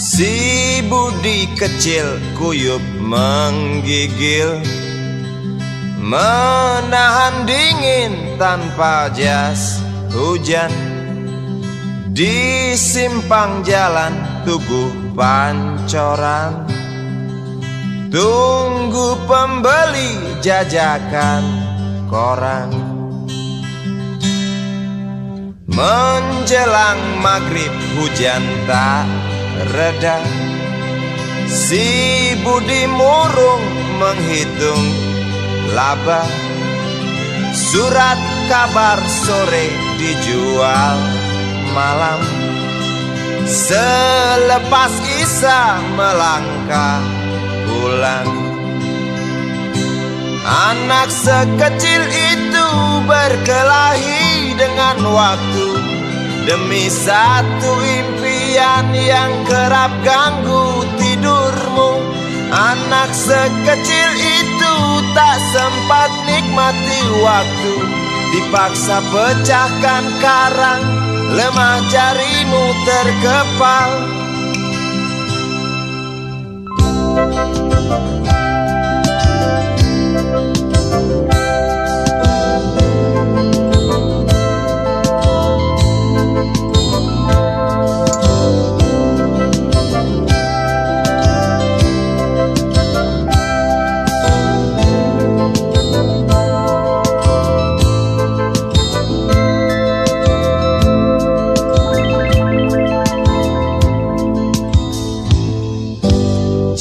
Si Budi kecil kuyup menggigil, menahan dingin tanpa jas hujan. Di simpang jalan Tugu Pancoran, tunggu pembeli jajakan koran. Menjelang maghrib hujan tak reda, si Budi murung menghitung laba. Surat kabar sore dijual malam. Selepas Isya melangkah pulang. Anak sekecil itu berkelahi dengan waktu demi satu impian yang kerap ganggu tidurmu. Anak sekecil itu tak sempat nikmati waktu, dipaksa pecahkan karang, lemah jarimu terkepal.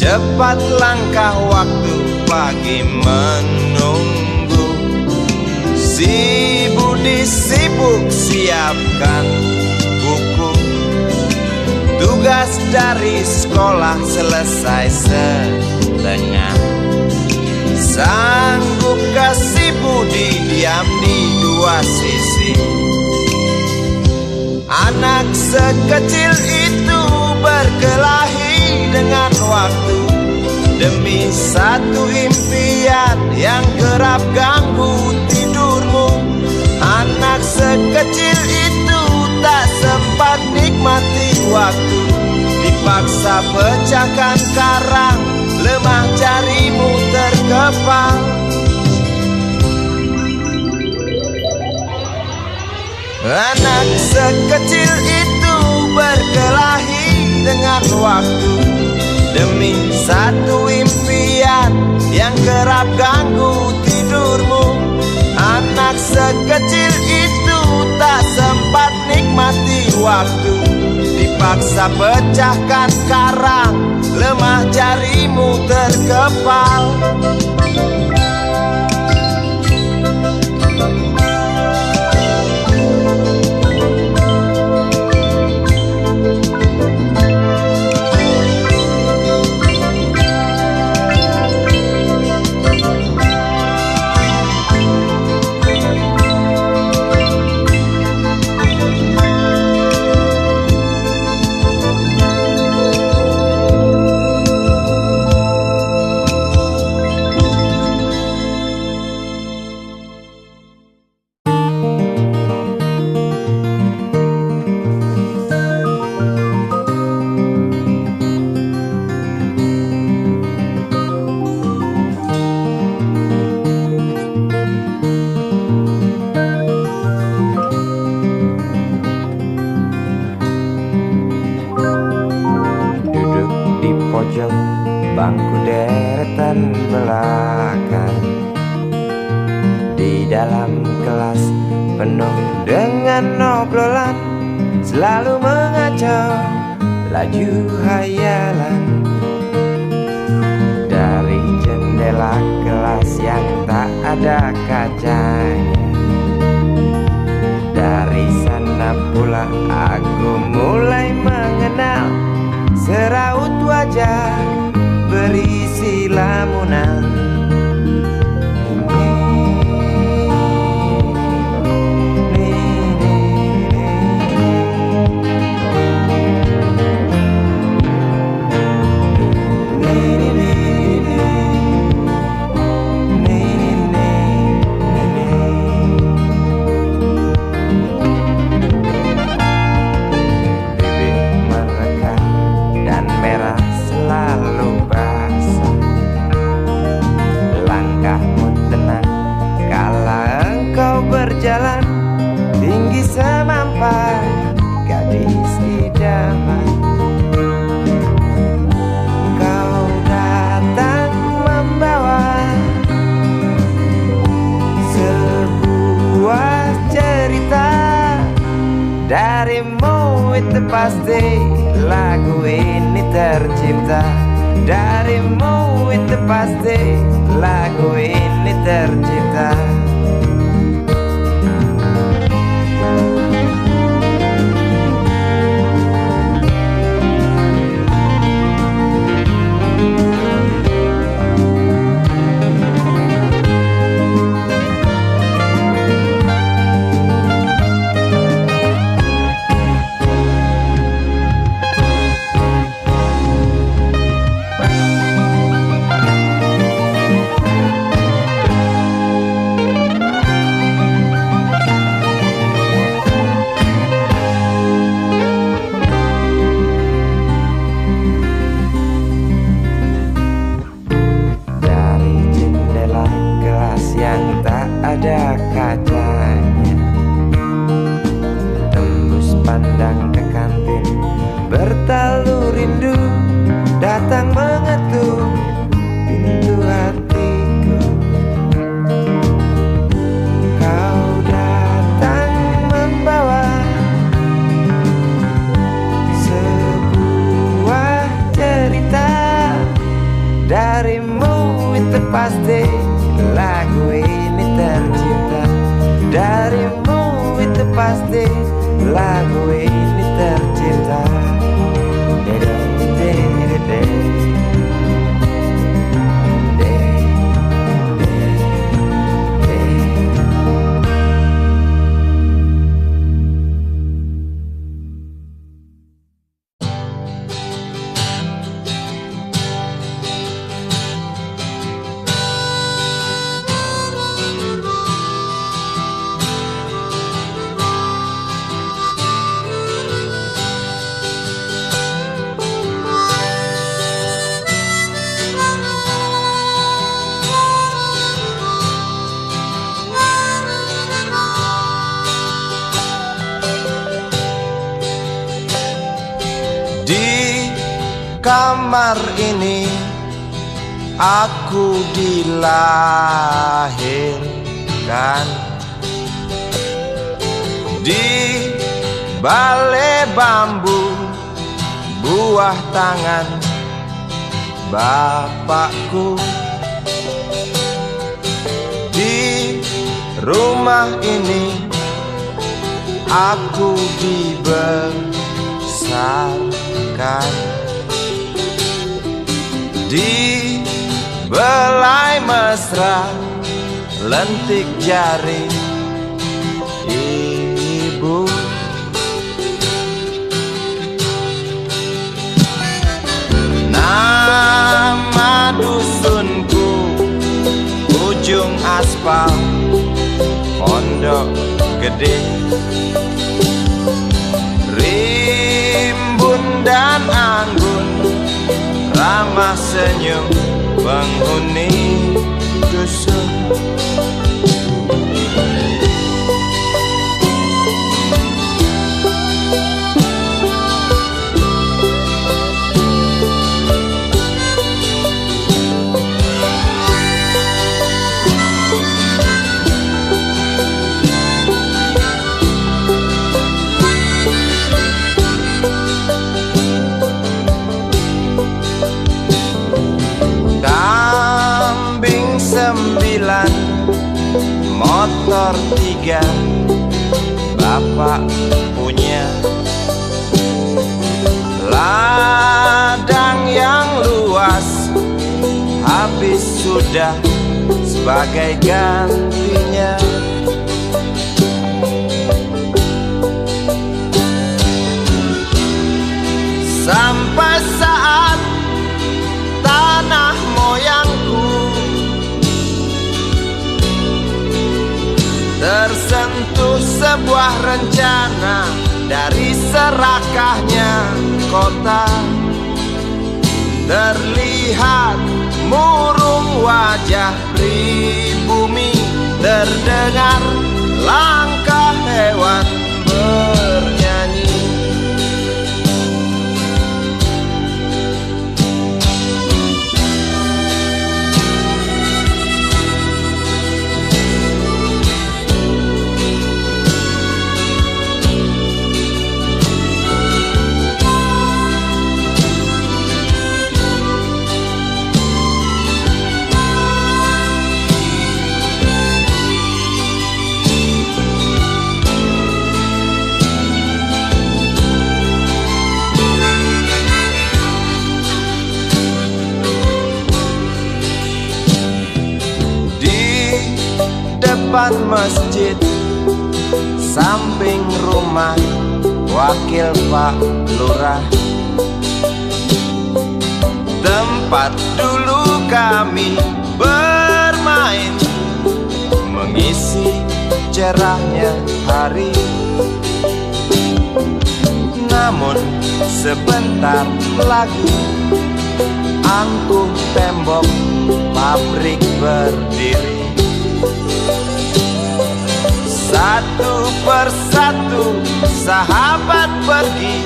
Cepat langkah waktu, pagi menunggu. Si Budi sibuk siapkan buku. Tugas dari sekolah selesai setengah. Sanggupkah si Budi diam di dua sisi? Anak sekecil itu berkelahi dengan waktu demi satu impian yang kerap ganggu tidurmu. Anak sekecil itu tak sempat nikmati waktu, dipaksa pecahkan karang, lemah jarimu terkepal. Anak sekecil itu berkelahi dengan waktu demi satu impian yang kerap ganggu tidurmu. Anak sekecil itu tak sempat nikmati waktu, dipaksa pecahkan karang, lemah jarimu terkepal. Bangku deretan belakang, di dalam kelas penuh dengan obrolan, selalu mengacau laju hayalan. Dari jendela kelas yang tak ada kacanya, dari sana pula aku mulai mengenal seraut wajah berisi lamunan. Bibir merekah dan pasti lagu ini tercipta darimu, itu pasti lagu ini tercipta. Ada kacanya, tembus pandang ke kantin, bertalu rindu datang mengetuk pintu hatiku. Kau datang membawa sebuah cerita darimu, itu pasti lagu ini tercipta darimu, itu pasti lagu ini tercipta. Kamar ini aku dilahirkan, di balai bambu buah tangan bapakku. Di rumah ini aku dibesarkan, di belai mesra lentik jari ibu. Nama dusunku ujung aspal Pondok Gede, rimbun dan anggun ramah senyum penghuni dusun. Motor 3 bapak punya, ladang yang luas habis sudah sebagai gantinya. Sampai saat tanah moyangku tersentuh sebuah rencana dari serakahnya kota, terlihat murung wajah pribumi, terdengar langkah hewan bernyanyi. masjid samping rumah wakil Pak Lurah. Tempat dulu kami bermain, mengisi cerahnya hari. Namun sebentar lagi angkuh tembok pabrik berdiri. Satu persatu sahabat pergi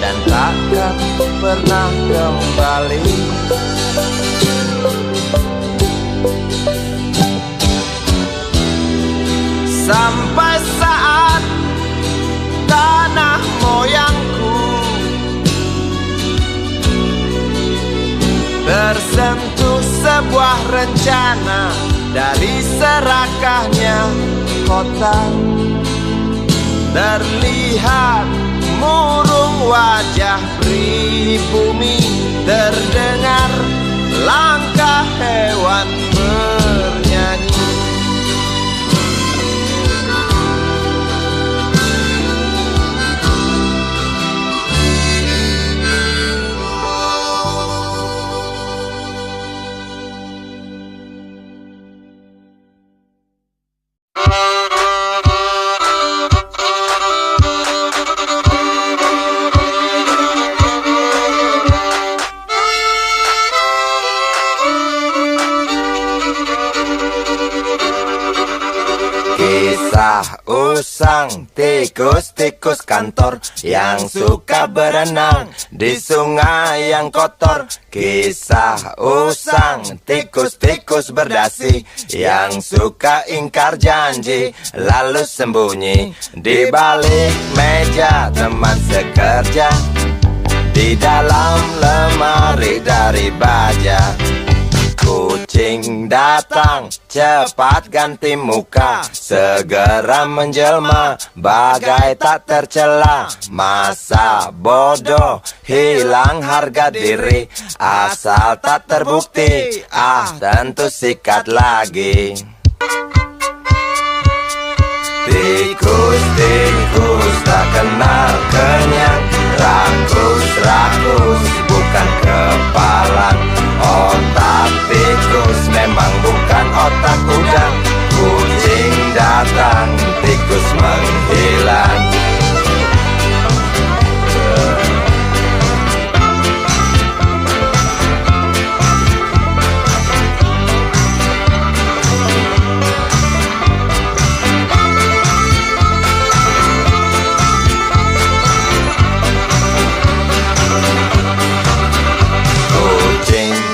dan takkan pernah kembali. Sampai saat tanah moyangku tersentuh sebuah rencana dari serakahnya kota. Terlihat murung wajah pribumi, terdengar langkah hewan bernyanyi. Kisah usang tikus-tikus kantor yang suka berenang di sungai yang kotor. Kisah usang tikus-tikus berdasi yang suka ingkar janji lalu sembunyi di balik meja teman sekerja, di dalam lemari dari baja. Kucing datang, cepat ganti muka, segera menjelma, bagai tak tercela. Masa bodoh, hilang harga diri, asal tak terbukti, tentu sikat lagi. Tikus-tikus tak kenal kenyang, rakus-rakus bukan kepalan. Otak tikus memang bukan otak udang. Kucing datang, tikus menghilang.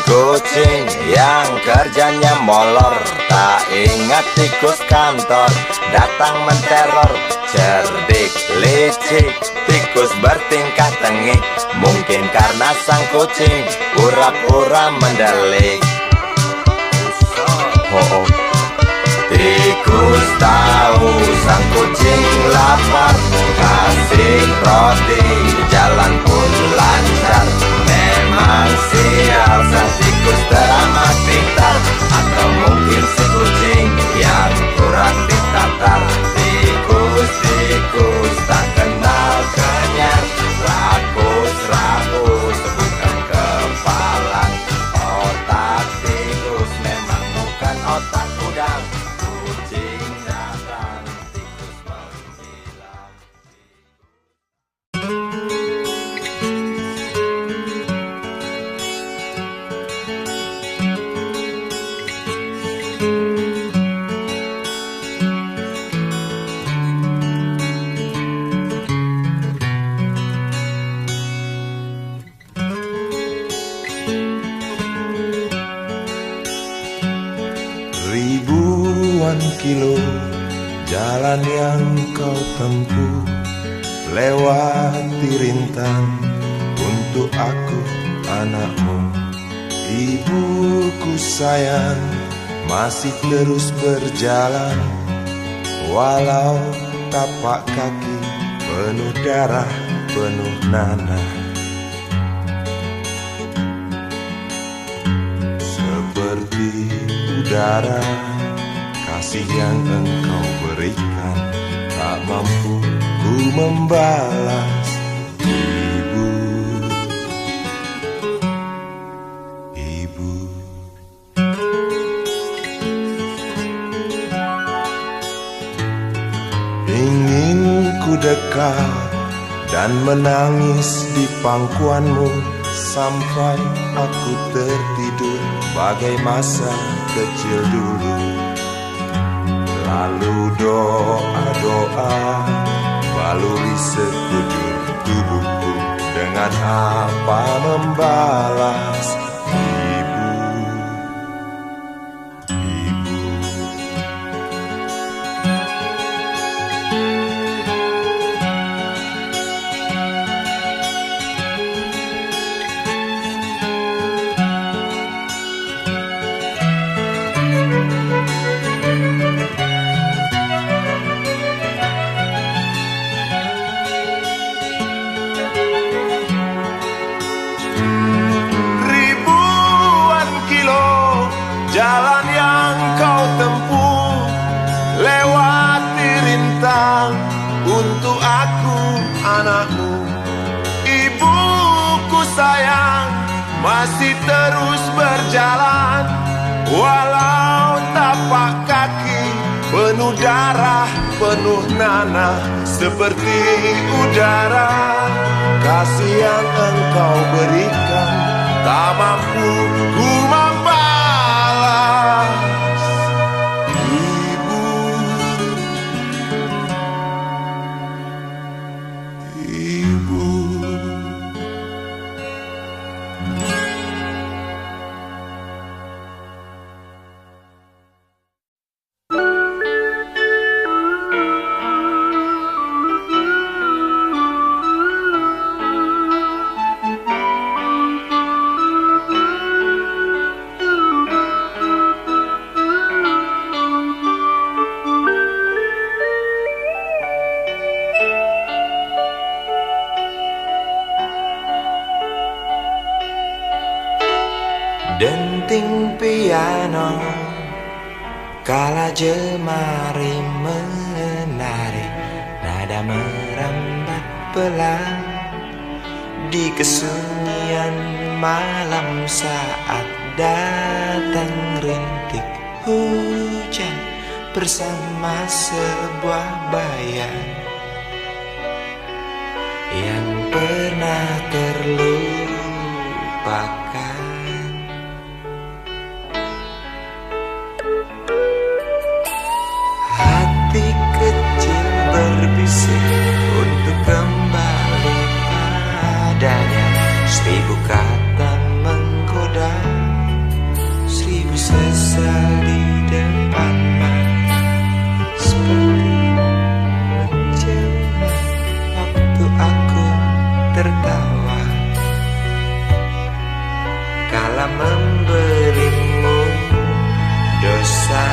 Kucing yang kerjanya molor, tak ingat tikus kantor datang menteror. Cerdik licik, tikus bertingkah tengik, mungkin karena sang kucing pura-pura mendelik. Tikus tahu sang kucing lapar, kasih roti, jalan pun lancar. Memang sial sang tikus teramat pintar, atau mungkin si kucing yang kurang ditatar. Tikus-tikus tak kenal kenyang, rakus-rakus bukan kepalang. Otak tikus memang bukan otak udang. Kucing datang, tikus menghilang. Ribuan kilo jalan yang kau tempuh, lewati rintang untuk aku anakmu. Ibuku sayang masih terus berjalan, walau tapak kaki penuh darah, penuh nanah. Seperti udara kasih yang engkau berikan tak mampu ku membalas. Ibu, ibu. Ingin ku dekat dan menangis di pangkuanmu sampai aku tertidur bagai masa kecil dulu. Lalu doa-doa baluri sekujur tubuhku, dengan apa membalas. Ibu, ibu. Jalan yang kau tempuh, lewati rintang untuk aku anakmu. Ibuku sayang, masih terus berjalan, walau tapak kaki penuh darah, penuh nanah seperti udara. Kasih yang engkau berikan tak mampu ku membalas. Denting piano kala jemari menari, nada merambat pelan di kesunyian malam saat datang rintik hujan bersama sebuah bayang yang pernah terlupakan. Hati kecil berbisik untuk kembali padanya. 1000 kata menggoda, 1000 sesal di depan mata, seperti menjelma waktu aku tertawa kala memberimu dosa.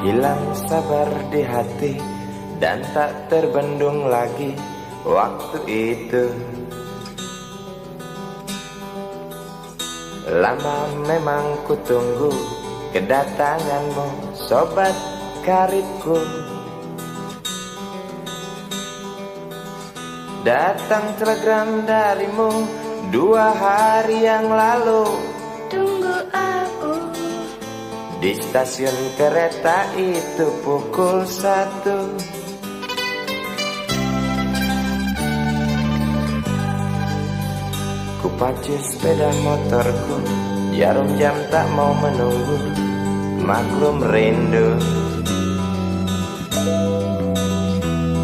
hilang sabar di hati dan tak terbendung lagi waktu itu. Lama memang ku tunggu kedatanganmu, sobat karibku. Datang telegram darimu 2 hari yang lalu. Tunggu aku di stasiun kereta itu pukul 1. Ku pacu sepeda motorku, jarum jam tak mau menunggu, maklum rindu.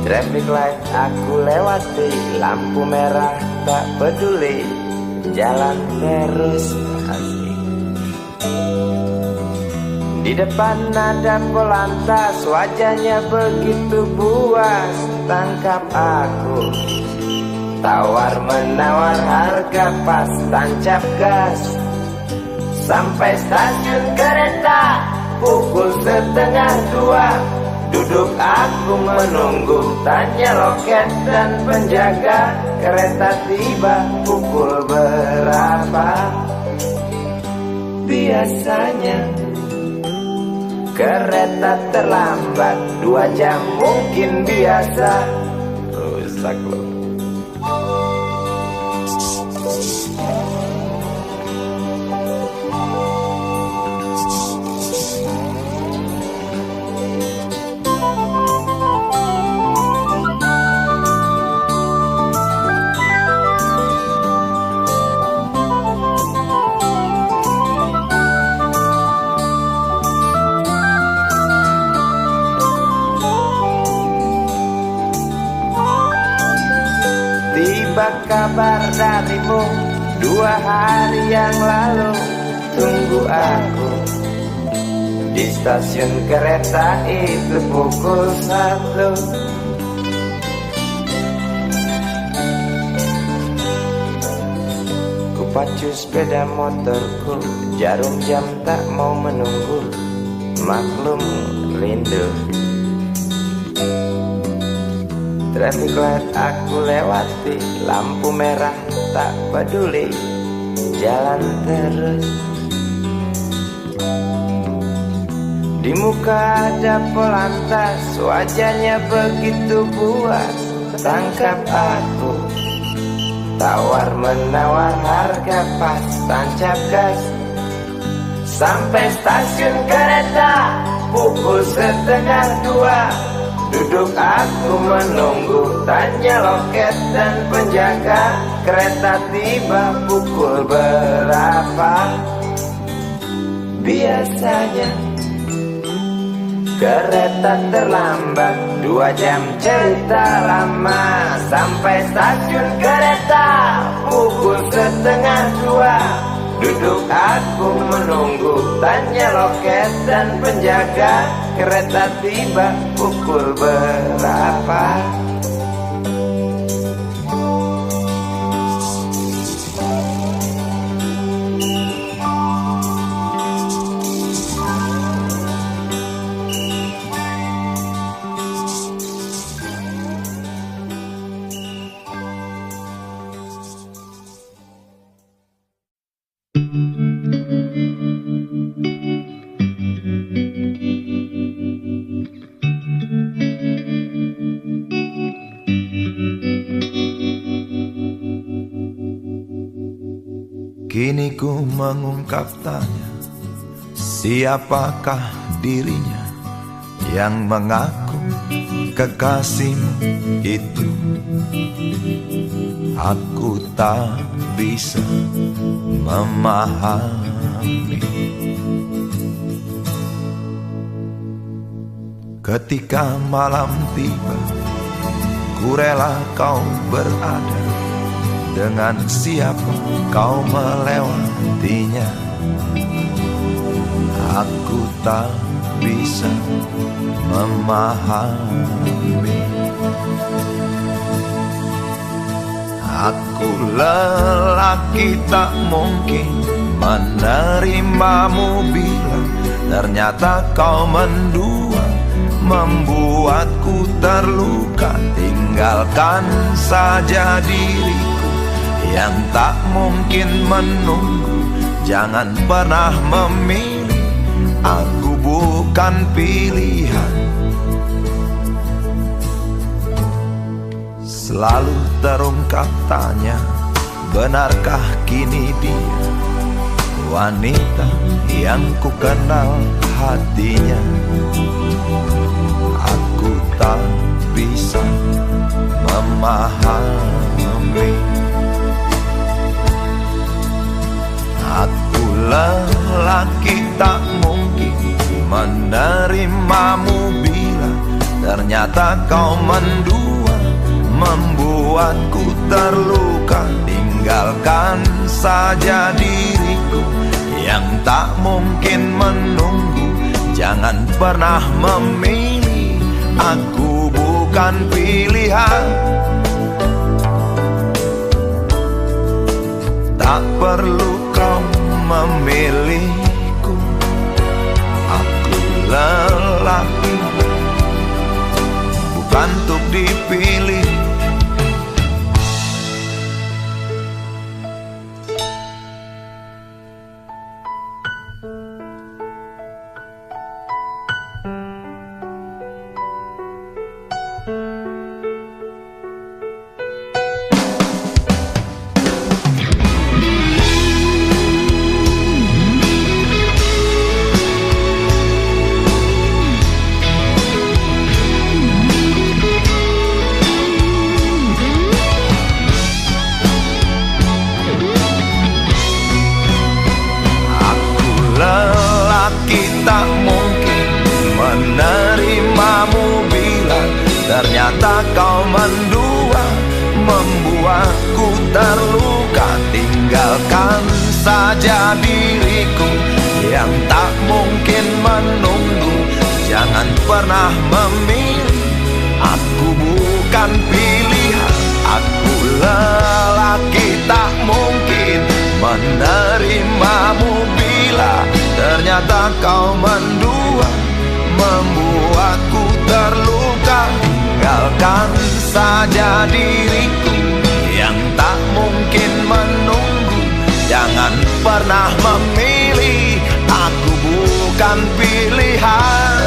Traffic light aku lewati, lampu merah tak peduli, jalan terus asik. Di depan ada polantas, wajahnya begitu buas, tangkap aku. Tawar menawar harga pas, tancap gas. Sampai stasiun kereta pukul 1:30. Duduk aku menunggu, tanya loket dan penjaga, kereta tiba pukul berapa? Biasanya kereta terlambat 2 jam mungkin biasa. Rusak loh. Tiba kabar darimu 2 hari yang lalu. Tunggu aku di stasiun kereta itu pukul 1. Ku pacu sepeda motorku, jarum jam tak mau menunggu, maklum rindu. Traffic light aku lewati, lampu merah tak peduli, jalan terus. Di muka ada polantas, wajahnya begitu buas, tangkap aku. Tawar menawar harga pas, tancap gas. Sampai stasiun kereta pukul 1:30. Duduk aku menunggu, tanya loket dan penjaga, kereta tiba pukul berapa? Biasanya kereta terlambat 2 jam, cerita lama. Sampai stasiun kereta pukul 1:30. Duduk aku menunggu, tanya loket dan penjaga, kereta tiba pukul berapa? Kini ku mengungkap tanya, siapakah dirinya yang mengaku kekasihmu itu? Aku tak bisa memahami. Ketika malam tiba, ku rela kau berada. Dengan siapa kau melewatinya? Aku tak bisa memahami. Aku lelaki tak mungkin menerimamu bila ternyata kau mendua membuatku terluka. Tinggalkan saja diriku yang tak mungkin menunggu. Jangan pernah memilih, aku bukan pilihan. Selalu terungkap tanya, benarkah kini dia wanita yang ku kenal hatinya? Aku tak bisa memahami. Aku lelaki tak mungkin menerimamu bila ternyata kau mendua, membuatku terluka. Tinggalkan saja diriku yang tak mungkin menunggu. Jangan pernah memilih, aku bukan pilihan. Tak perlu kau memilihku, aku lelaki bukan untuk dipilih. Tak mungkin menerimamu bila ternyata kau mendua, membuatku terluka. Tinggalkan saja diriku yang tak mungkin menunggu. Jangan pernah memilih, aku bukan pilihan. Aku lelaki tak mungkin menerimamu bila ternyata kau mendua, membuatku terluka. Tinggalkan saja diriku yang tak mungkin menunggu. Jangan pernah memilih, aku bukan pilihan.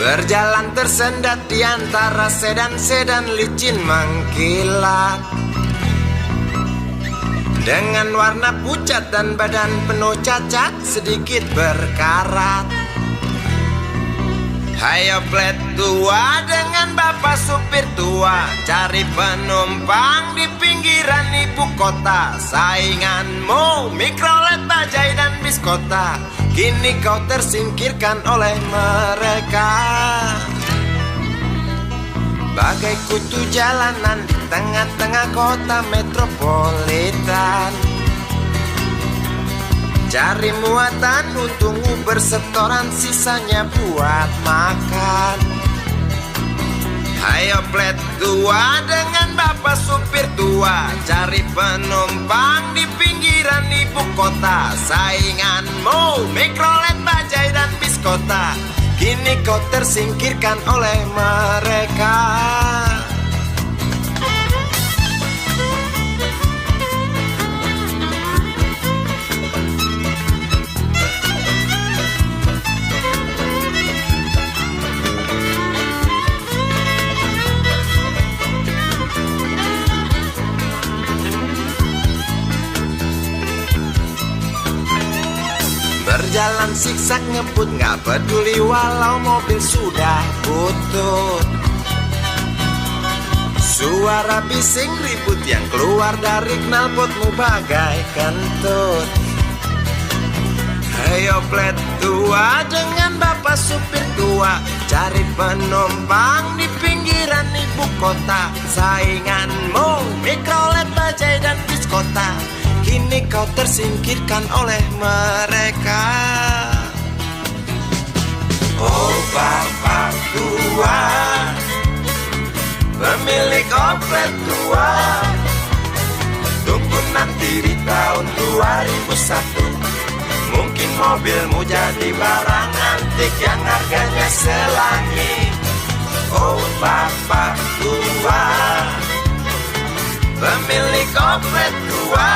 Berjalan tersendat di antara sedan-sedan licin mengkilat, dengan warna pucat dan badan penuh cacat sedikit berkarat. Hayo plet tua dengan bapak supir tua, cari penumpang di pinggiran ibu kota. Sainganmu Mikrolet, Bajai dan Biskota, kini kau tersingkirkan oleh mereka. Bagai kutu jalanan di tengah-tengah kota metropolitan, cari muatan untungmu bersetoran, sisanya buat makan. Hayo plet tua dengan bapak supir tua, cari penumpang di pinggiran ibu kota. Sainganmu Mikrolet, Bajai dan Biskota, kini kau tersingkirkan oleh mereka. Berjalan siksak ngebut, gak peduli walau mobil sudah butut. suara bising ribut yang keluar dari knalpotmu bagai kentut. Ayo plet tua dengan bapak supir tua, cari penumpang di pinggiran ibu kota. Sainganmu mikrolet, bajai dan bis kota, kini kau tersingkirkan oleh mereka. Oh bapak tua, pemilik oplet tua, tunggu nanti di tahun 2001. Mungkin mobilmu jadi barang antik yang harganya selangit. Oh bapak tua, pemilik oplet tua,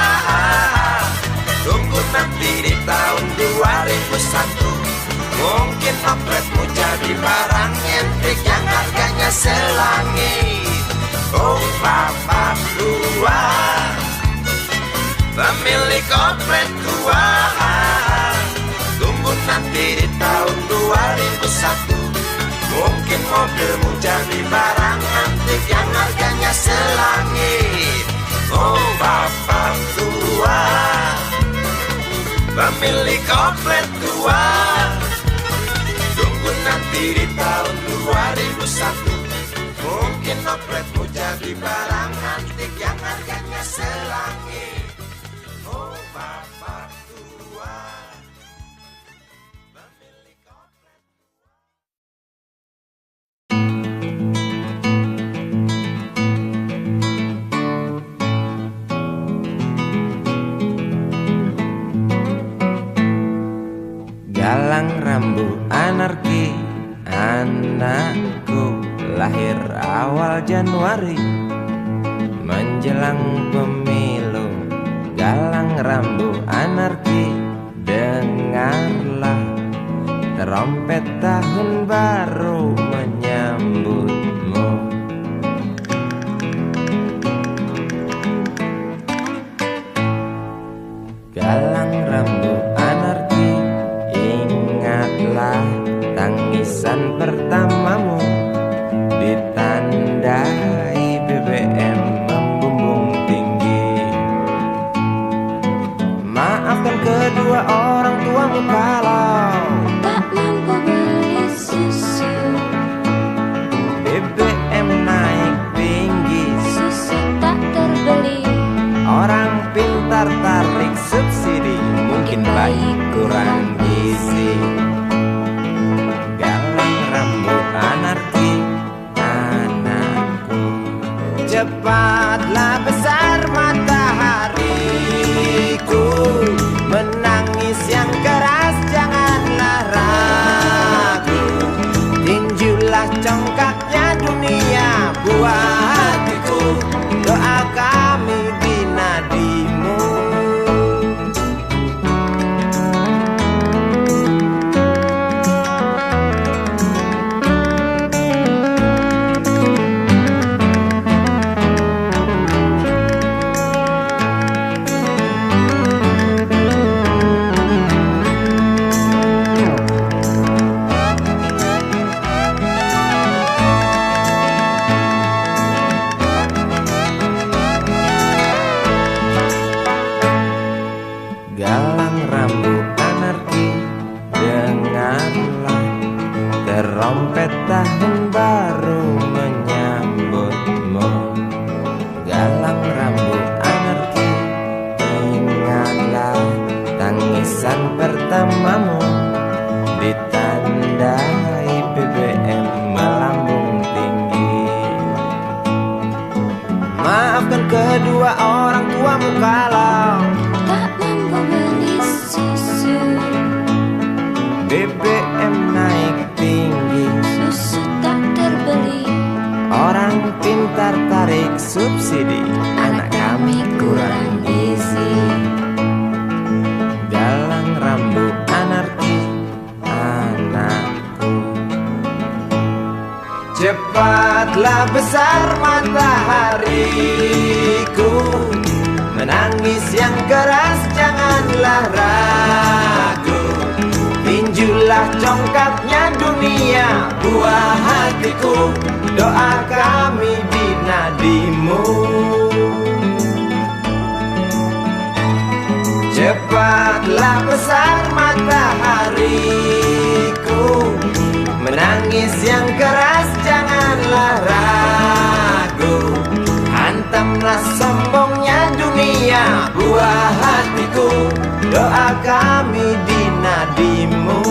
tunggu nanti di tahun 2001. Mungkin opletmu jadi barang antik yang harganya selangit. Oh bapak tua, pemilik oplet tua, tunggu nanti di tahun 2001. Mungkin mobilmu jadi barang antik yang harganya selangit. Oh bapak tua, pemilik oplet tua, tunggu nanti di tahun 2001. Mungkin opletmu jadi barang antik yang harganya selangit. Oh bapak tua, pemilik oplet. Galang rambu anarki, anakku lahir awal Januari menjelang pemilu. Galang rambu anarki, dengarlah trompet tahun baru menyambutmu. Galang rambu anarki, ingatlah tangisan pertamamu, ditandai BBM membumbung tinggi. Maafkan kedua orang tuamu kalau tak mampu beli susu. BBM naik tinggi, Susu tak terbeli. orang pintar tarik subsidi, mungkin baik kurang gizi. Galang rambu anarki, anakku, cepatlah besar matahariku, menangis yang keras janganlah ragu, tinjulah congkaknya dunia buah hatiku, doa kami di nadimu. Galang rambu anarki, dengarlah trompet tahun baru menyambutmu. Galang rambu anarki, ingatlah tangisan pertamamu, ditandai BBM melambung tinggi. Maafkan kedua orang tuamu kalau Tak mampu beli susu. BBM naik tinggi, Susu tak terbeli. orang pintar tarik subsidi, anak kami kurang gizi. Galang rambu anarki, anakku, cepatlah besar matahariku, menangis yang keras janganlah ragu, tinjulah congkaknya dunia buah hatiku, doa kami di nadimu. Cepat-cepatlah besar matahariku. Menangis yang keras janganlah ragu. Hantamlah sombongnya dunia buah hatiku. Doa kami di nadimu.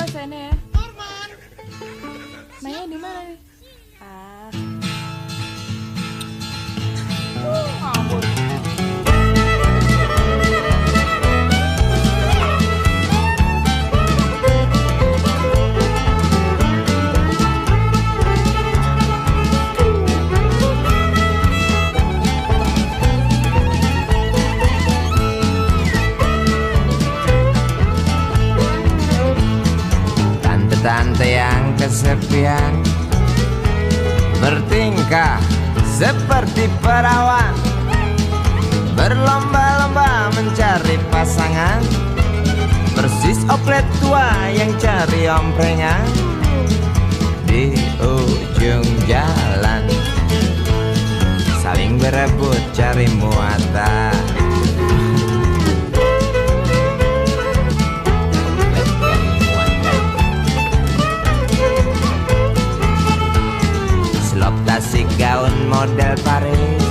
sana ya. Mainnya di mana nih? Ampun. Tante yang kesepian bertingkah seperti perawan, berlomba-lomba mencari pasangan, persis oplet tua yang cari omprengan di ujung jalan, saling berebut cari muatan. Tasik gaun model Paris,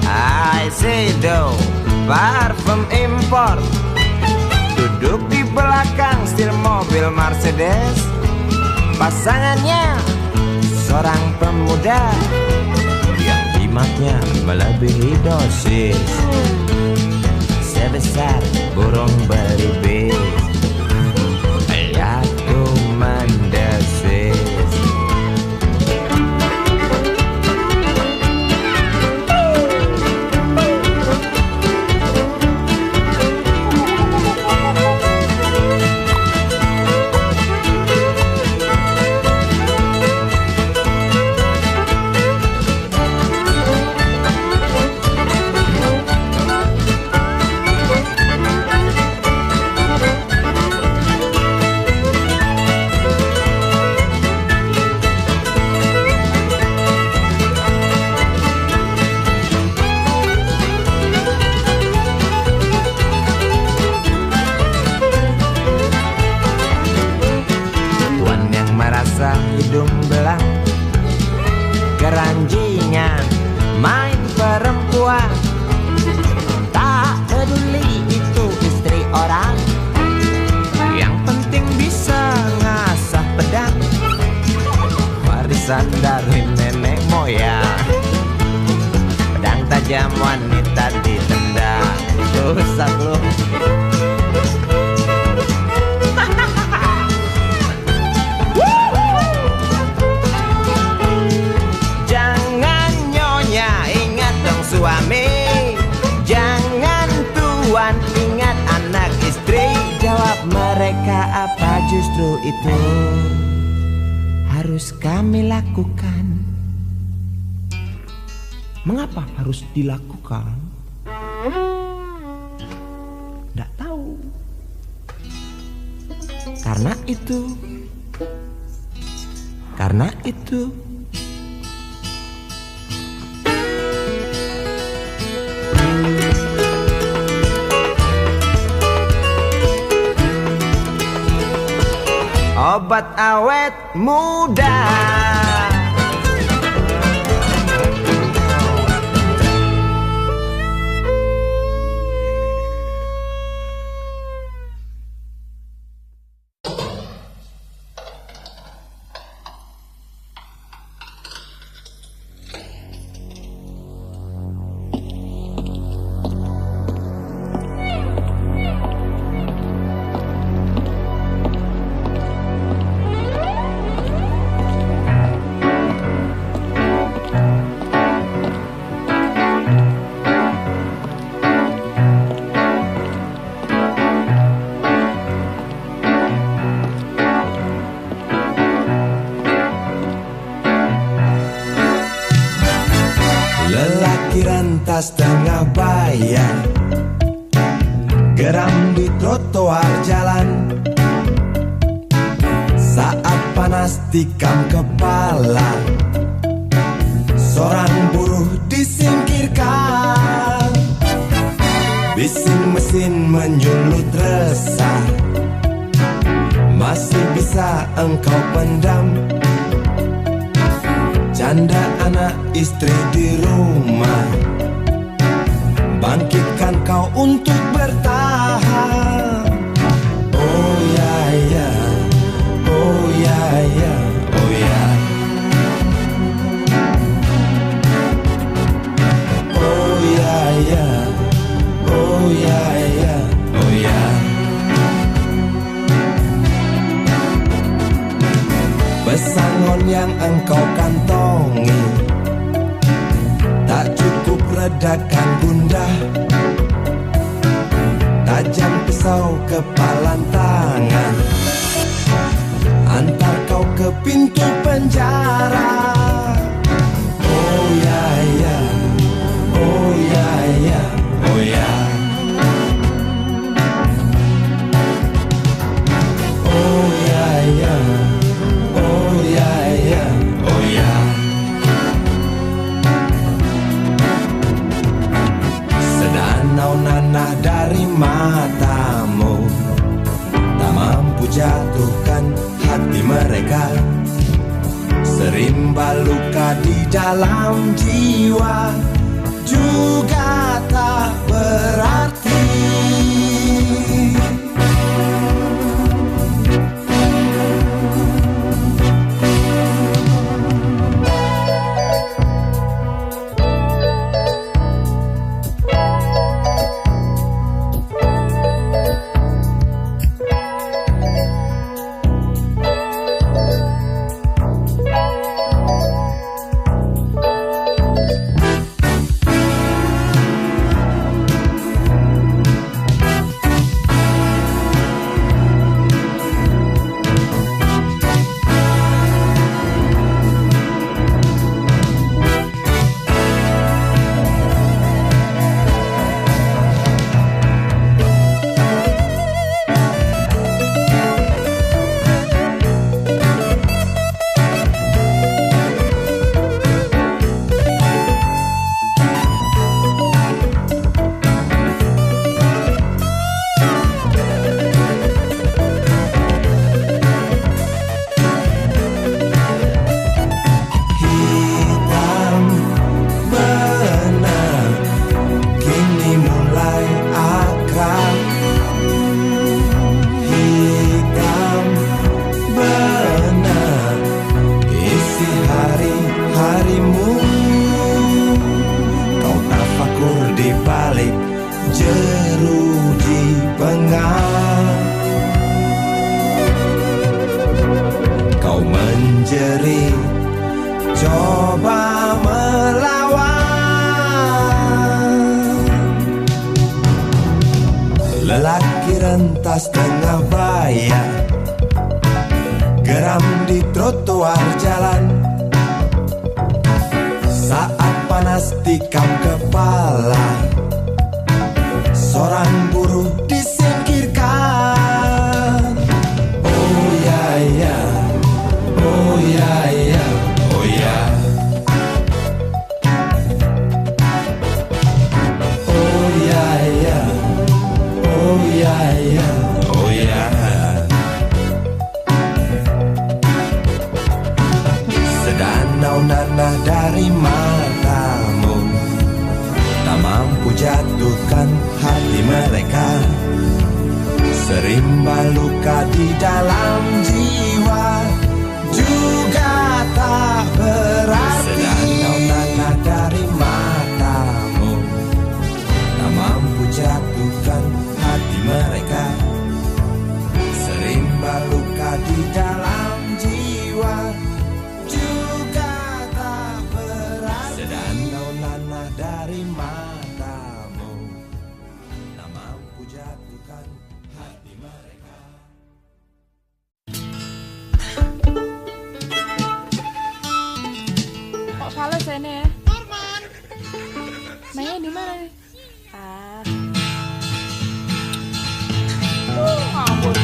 Shiseido parfum impor, duduk di belakang setir mobil Mercedes. Pasangannya seorang pemuda yang jimatnya melebihi dosis, sebesar burung belibis. Aku mendesis. Hidung belang, keranjingan, main perempuan, tak peduli itu istri orang, yang penting bisa ngasah pedang, warisan dari nenek moyang. Pedang tajam wanita ditendang, rusak lu. Suami, jangan tuan, ingat anak istri. Jawab mereka, apa justru itu harus kami lakukan? Mengapa harus dilakukan? Tidak tahu. Karena itu obat awet muda. Tas tengah bayar, geram di trotoar jalan. Saat panas tikam kepala, seorang buruh disingkirkan. Bising mesin menyulut resah, masih bisa engkau pendam. Canda anak istri di rumah, bangkitkan kau untuk bertahan. Oh ya ya, pesangon yang engkau kantongi tak cukup redakan gundah. Tajam pisau kepalan tangan, antar kau ke pintu penjara. Oh ya ya, oh ya ya, oh ya. Oh ya ya, oh ya ya, oh ya. Sedanau nanah dari matamu tak mampu jatuhkan hati mereka. Serimba luka di dalam jiwa juga tak berarti. Coba melawan. Lelaki rentas tengah bayar, geram di trotoar jalan. Saat panas tikam kepala, seorang buruh disingkirkan. Oh ya ya, oh ya ya, oh ya. Oh ya ya, oh ya ya, oh ya. Sedanau nanah dari matamu tak mampu jatuhkan hati mereka. Serimba luka di dalam jiwa juga tak berarti. Sedanau nanah dari matamu tak mampu jatuhkan hati mereka. Serimba luka di dalam jiwa juga tak berarti. Sedanau nanah dari matamu tak mampu jatuhkan hati mereka. Kok fales ini ya? Norman. Mainnya di mana nih? Ngawur.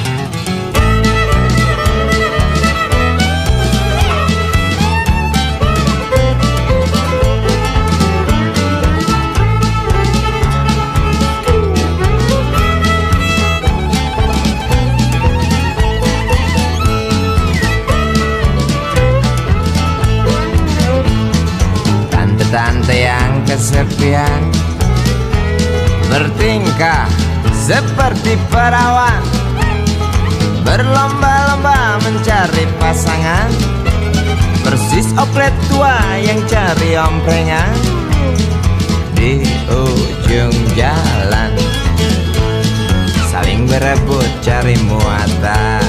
Tante yang kesepian bertingkah seperti perawan, berlomba-lomba mencari pasangan, persis oplet tua yang cari omprengan di ujung jalan, saling berebut cari muatan.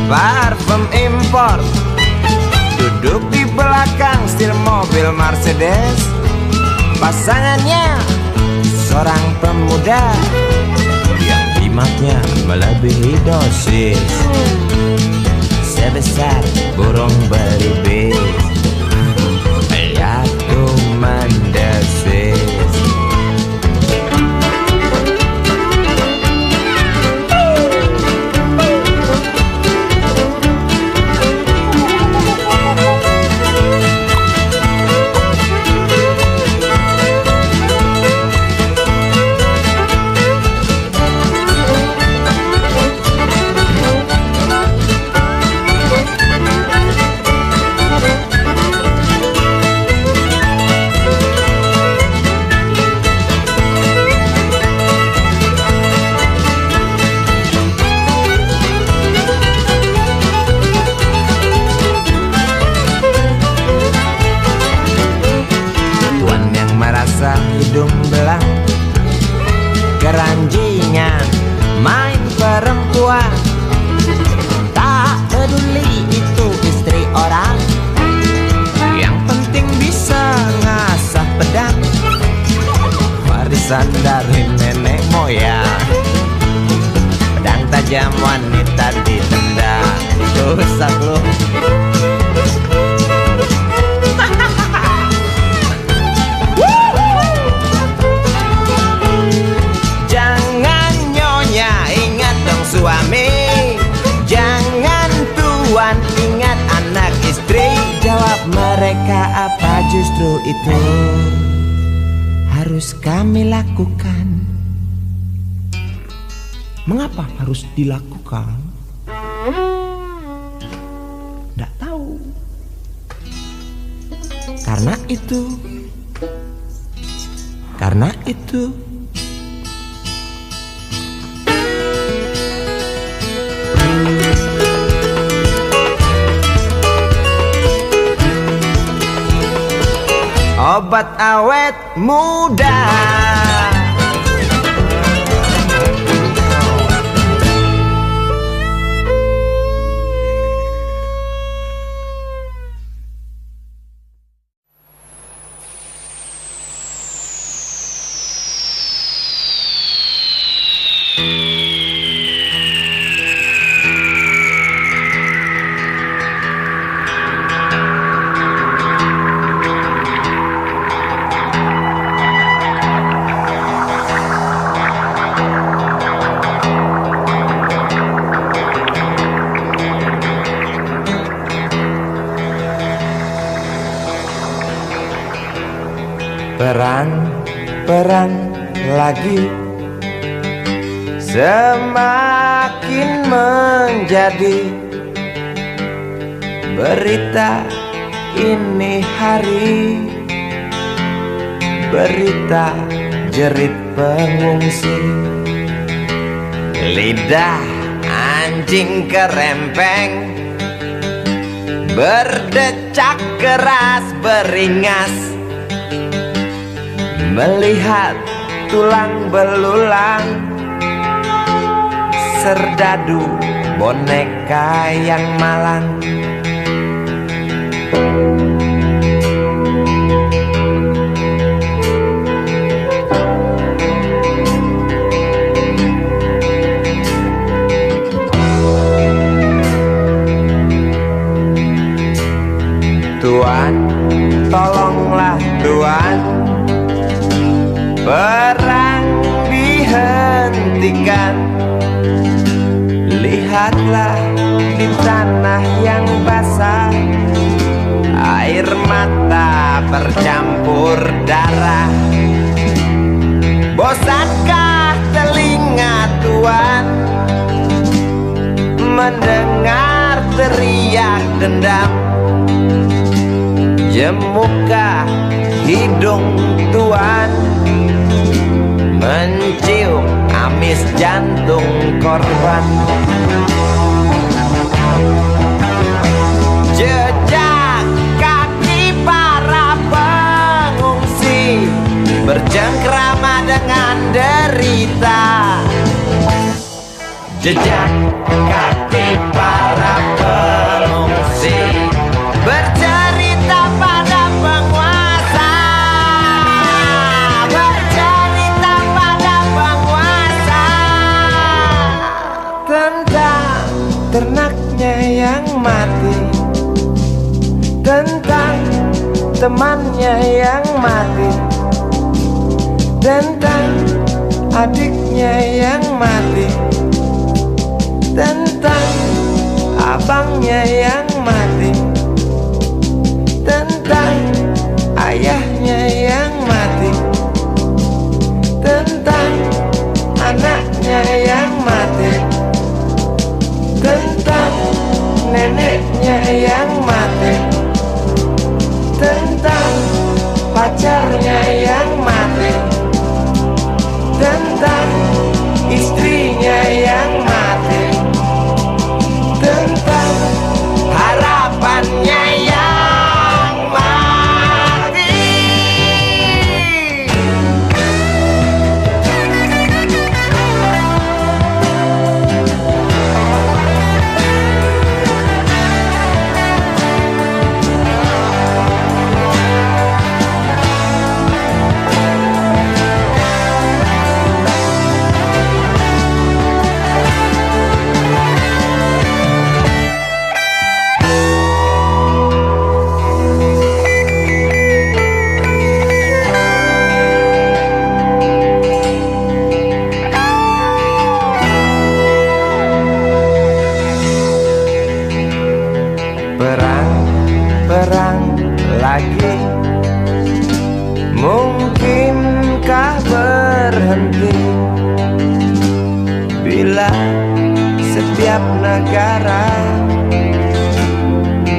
parfum impor. Duduk di belakang setir mobil Mercedes. Pasangannya seorang pemuda yang jimatnya melebihi dosis, sebesar burung belibis. Aku mendesis. Hidung belang, keranjingan, main perempuan. Tak peduli itu istri orang, yang penting bisa ngasah pedang. Warisan dari nenek moyang, pedang tajam wanita ditendang. Rusak lu. Suami, jangan tuan, ingat anak istri. Jawab mereka apa justru itu harus kami lakukan. Mengapa harus dilakukan? Nggak tahu. Karena itu. Obat awet muda. Perang lagi semakin menjadi berita ini hari, berita jerit pengungsi. Lidah anjing kerempeng berdecak keras beringas, melihat tulang belulang serdadu boneka yang malang. Tuan, tolonglah Tuan, perang dihentikan. Lihatlah di tanah yang basah, air mata bercampur darah. Bosankah telinga Tuan mendengar teriak dendam? Jemukah hidung Tuan mencium amis jantung korban? Jejak kaki para pengungsi bercengkrama dengan derita. Jejak kaki para yang mati, tentang temannya yang mati, tentang adiknya yang mati, tentang abangnya yang mati, tentang ayahnya yang mati, tentang anaknya yang mati, tentang neneknya yang mati, tentang pacarnya yang mati, tentang istrinya yang mati, tentang harapannya yang mati. Perang lagi, mungkinkah berhenti bila setiap negara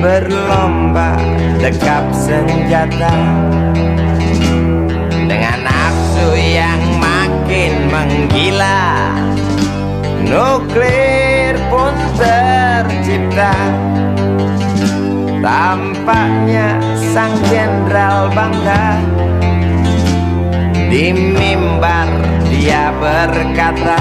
berlomba dekap senjata dengan nafsu yang makin menggila? Nuklir pun tercipta. Tampaknya sang jenderal bangga. Di mimbar dia berkata,